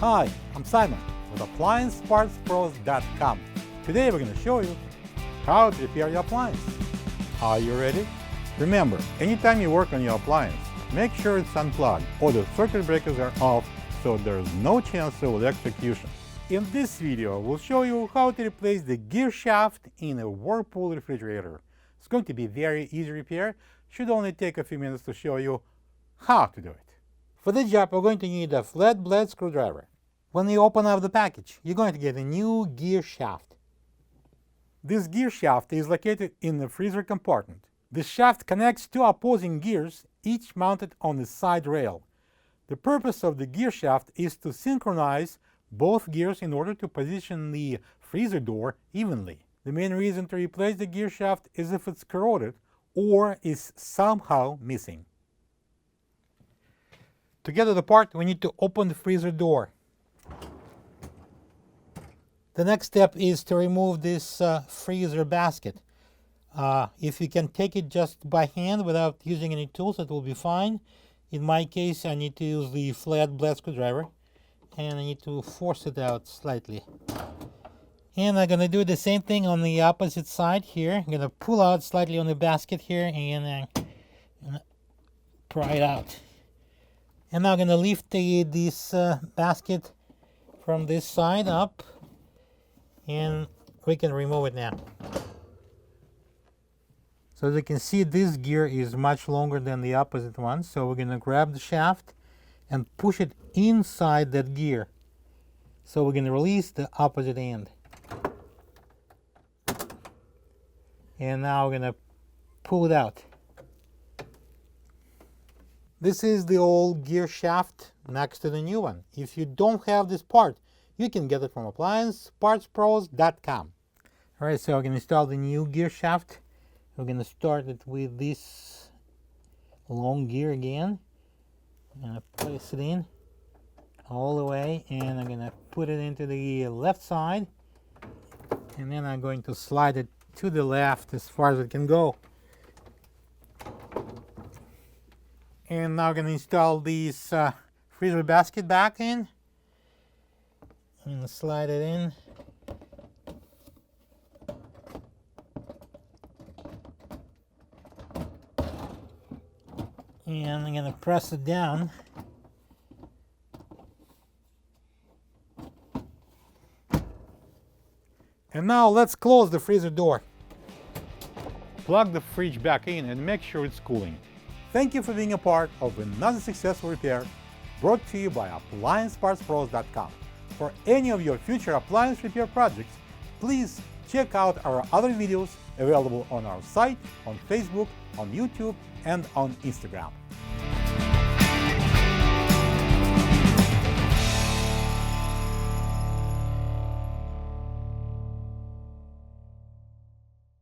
Hi, I'm Simon with AppliancePartsPros.com. Today we're going to show you how to repair your appliance. Are you ready? Remember, anytime you work on your appliance, make sure it's unplugged or the circuit breakers are off so there's no chance of electrocution. In this video, we'll show you how to replace the gear shaft in a Whirlpool refrigerator. It's going to be very easy repair. Should only take a few minutes to show you how to do it. For this job, we're going to need a flat blade screwdriver. When you open up the package, you're going to get a new gear shaft. This gear shaft is located in the freezer compartment. The shaft connects two opposing gears, each mounted on the side rail. The purpose of the gear shaft is to synchronize both gears in order to position the freezer door evenly. The main reason to replace the gear shaft is if it's corroded or is somehow missing. To get it apart, we need to open the freezer door. The next step is to remove this freezer basket. If you can take it just by hand without using any tools, that will be fine. In my case, I need to use the flat blade screwdriver, and I need to force it out slightly. And I'm going to do the same thing on the opposite side here. I'm going to pull out slightly on the basket here and pry it out. And now I'm going to lift this basket from this side up, and we can remove it now. So as you can see, this gear is much longer than the opposite one, so we're going to grab the shaft and push it inside that gear. So we're going to release the opposite end. And now we're going to pull it out. This is the old gear shaft next to the new one. If you don't have this part, you can get it from AppliancePartsPros.com. Alright, so I'm going to install the new gear shaft. We're going to start it with this long gear again. I'm going to place it in all the way, and I'm going to put it into the left side, and then I'm going to slide it to the left as far as it can go. And now I'm going to install this freezer basket back in. I'm going to slide it in. And I'm going to press it down. And now let's close the freezer door. Plug the fridge back in and make sure it's cooling. Thank you for being a part of another successful repair brought to you by AppliancePartsPros.com. For any of your future appliance repair projects, please check out our other videos available on our site, on Facebook, on YouTube, and on Instagram.